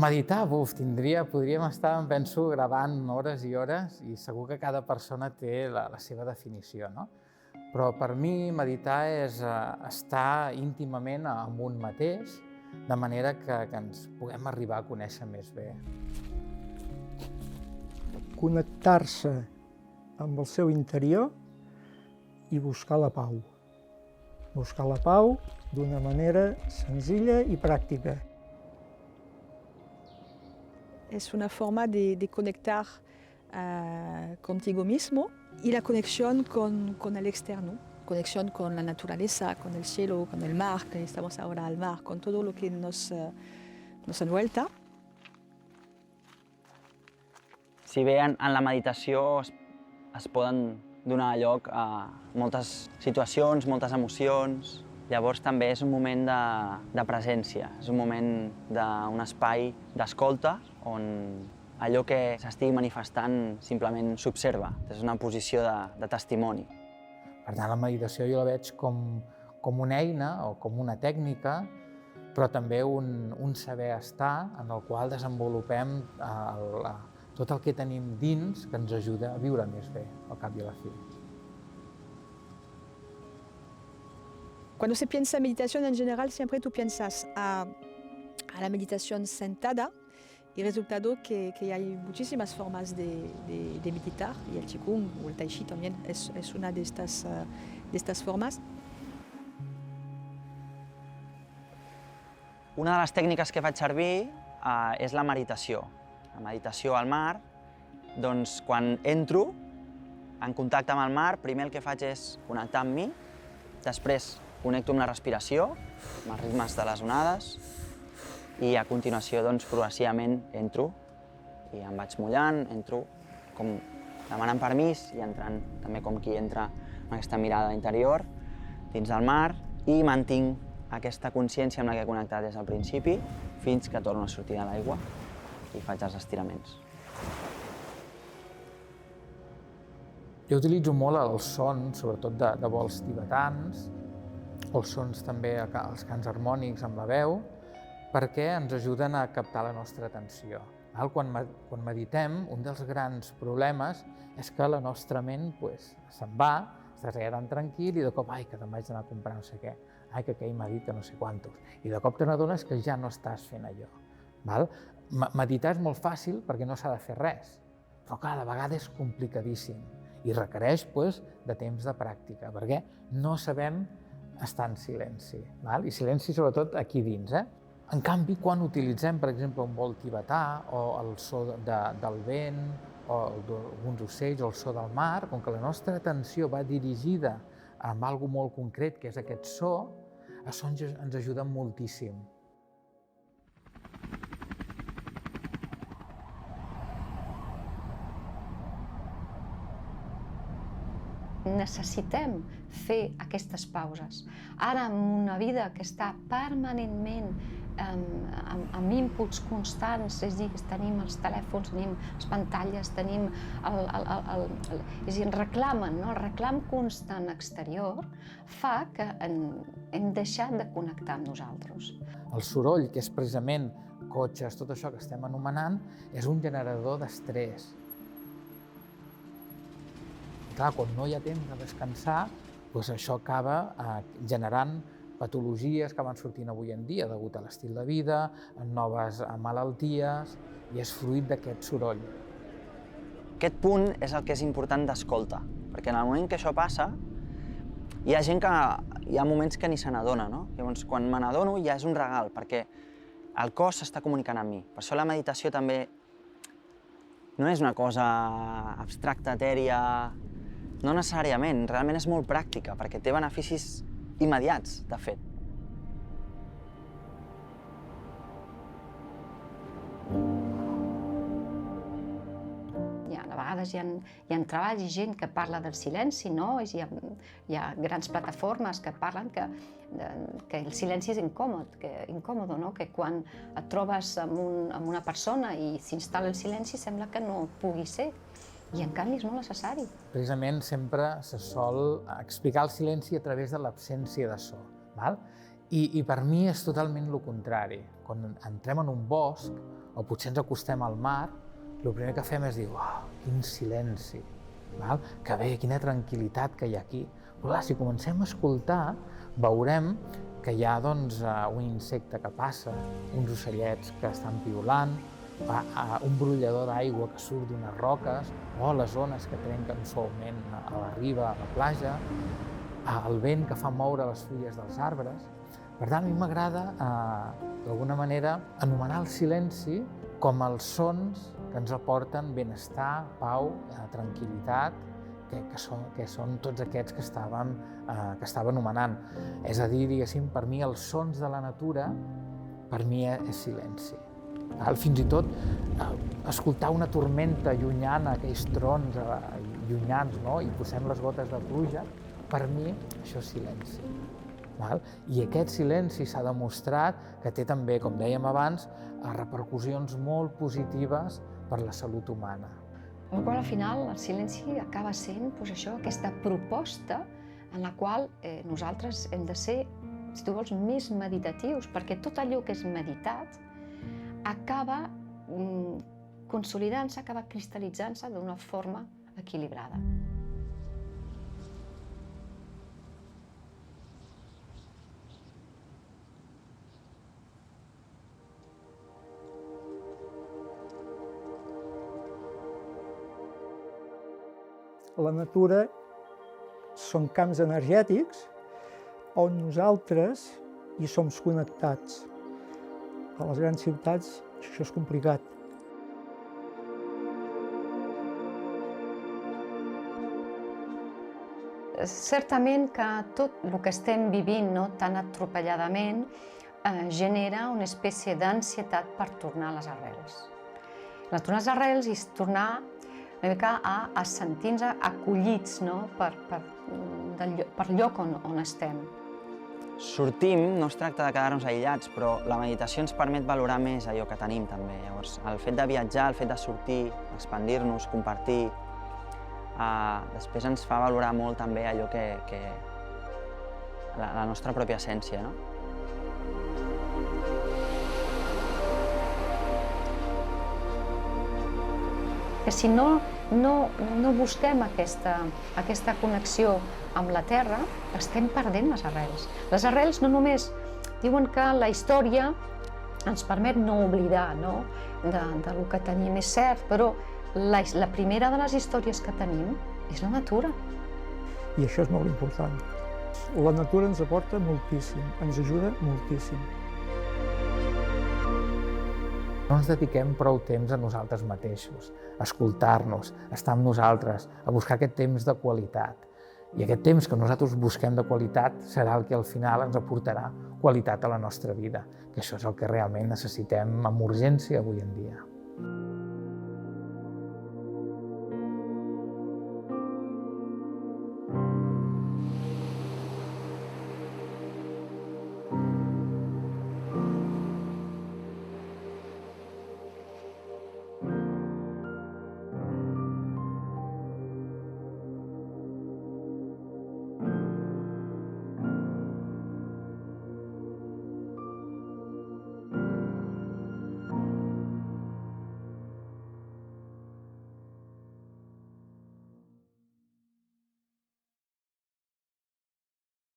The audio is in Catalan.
Meditar, podríem estar, penso, gravant hores i hores i segur que cada persona té la seva definició, no? Però per mi meditar és estar íntimament amb un mateix, de manera que ens puguem arribar a conèixer més bé. Connectar-se amb el seu interior i buscar la pau. Buscar la pau d'una manera senzilla i pràctica. Es una forma de conectar contigo mismo y la conexión con el externo, conexión con la naturaleza, con el cielo, con el mar, que estamos ahora al mar, con todo lo que nos envuelta. Si bé en la meditació es poden donar lloc a moltes situacions, moltes emocions, llavors també és un moment de presència, és un moment d'un espai d'escolta on allò que s'estigui manifestant simplement s'observa, és una posició de testimoni. Per tant, la meditació jo la veig com una eina o com una tècnica, però també un saber estar en el qual desenvolupem tot el que tenim dins que ens ajuda a viure més bé, al cap i a la fi. Cuando se piensa en meditación en general, siempre tú piensas a la meditación sentada y resultado que hay muchísimas formas de meditar y el Qigong o el Tai Chi también es una de estas formas. Una de les tècniques que faig servir és la meditació. La meditació al mar, doncs quan entro en contacte amb el mar, primer el que faig és connectar amb mi, després connecto amb la respiració, amb els ritmes de les onades, i a continuació, doncs, progressivament entro i em vaig mullant, entro com demanant permís i entrant també com qui entra amb aquesta mirada interior dins del mar i mantinc aquesta consciència amb la que he connectat des del principi fins que torno a sortir de l'aigua i faig els estiraments. Jo utilitzo molt els sons, sobretot de vols tibetans, els sons també, els cants harmònics amb la veu, perquè ens ajuden a captar la nostra atenció. Quan meditem, un dels grans problemes és que la nostra ment se'n va, estàs allà tan tranquil i de cop, ai, que te'n vaig anar a comprar no sé què, ai, que aquell m'ha dit que no sé quantos, i de cop te n'adones que ja no estàs fent allò. Meditar és molt fàcil perquè no s'ha de fer res, però clar, de vegades és complicadíssim i requereix de temps de pràctica, perquè no sabem estar en silenci, i silenci sobretot aquí dins. En canvi, quan utilitzem, per exemple, un vol tibetà o el so del vent o d'alguns ocells o el so del mar, com que la nostra atenció va dirigida a alguna cosa molt concret, que és aquest so, això ens ajuda moltíssim. Necessitem fer aquestes pauses. Ara, en una vida que està permanentment amb inputs constants, és a dir, tenim els telèfons, tenim les pantalles, tenim és a dir, reclamen, el reclam constant exterior fa que hem deixat de connectar amb nosaltres. El soroll, que és precisament cotxes, tot això que estem anomenant, és un generador d'estrès. Clar, quan no hi ha temps de descansar, això acaba generant patologies que van sortint avui en dia degut a l'estil de vida, noves malalties, i és fruit d'aquest soroll. Aquest punt és el que és important d'escolta, perquè en el moment que això passa, hi ha gent que hi ha moments que ni se n'adona, no? Llavors, quan me n'adono ja és un regal, perquè el cos s'està comunicant amb mi. Per això la meditació també no és una cosa abstracta, etèria, no necessàriament, realment és molt pràctica, perquè té beneficis immediats, de fet. A vegades hi ha treballs i gent que parla del silenci, no? Hi ha grans plataformes que parlen que el silenci és incòmode, que quan et trobes amb una persona i s'instal·la el silenci sembla que no pugui ser. I en canvi és molt necessari. Precisament sempre se sol explicar el silenci a través de l'absència de so. I per mi és totalment el contrari. Quan entrem en un bosc o potser ens acostem al mar, el primer que fem és dir, uau, quin silenci, val? Que bé, quina tranquil·litat que hi ha aquí. Però clar, si comencem a escoltar, veurem que hi ha doncs, un insecte que passa, uns ocellets que estan piulant, un brollador d'aigua que surt d'unes roques, o les ones que trenquen suaument a la riba, a la platja, el vent que fa moure les fulles dels arbres. Per tant, a mi m'agrada, d'alguna manera, anomenar el silenci com els sons que ens aporten benestar, pau, tranquil·litat, que són tots aquests que estava anomenant. És a dir, diguéssim, per mi els sons de la natura, per mi és silenci. Fins i tot escoltar una tormenta llunyana, aquells trons llunyans, no? I posem les gotes de pluja, per mi això és silenci. I aquest silenci s'ha demostrat que té també, com dèiem abans, repercussions molt positives per la salut humana. Amb la qual al final el silenci acaba sent això, aquesta proposta en la qual nosaltres hem de ser, si tu vols, més meditatius, perquè tot allò que és meditat acaba consolidant-se, acaba cristal·litzant-se d'una forma equilibrada. La natura són camps energètics on nosaltres hi som connectats. A les grans ciutats això és complicat. Certament que tot el que estem vivint tan atropelladament genera una espècie d'ansietat per tornar a les arrels. Tornar a les arrels és tornar una mica a sentir-nos acollits per lloc on estem. Sortim, no es tracta de quedar-nos aïllats, però la meditació ens permet valorar més allò que tenim també. Llavors, el fet de viatjar, el fet de sortir, expandir-nos, compartir, després ens fa valorar molt també allò que la nostra pròpia essència, no? Que si no busquem aquesta connexió amb la terra, estem perdent les arrels. Les arrels no només diuen que la història ens permet no oblidar del que tenim, és cert, però la primera de les històries que tenim és la natura. I això és molt important. La natura ens aporta moltíssim, ens ajuda moltíssim. No ens dediquem prou temps a nosaltres mateixos, a escoltar-nos, a estar amb nosaltres, a buscar aquest temps de qualitat. I aquest temps que nosaltres busquem de qualitat serà el que al final ens aportarà qualitat a la nostra vida, que això és el que realment necessitem amb urgència avui en dia.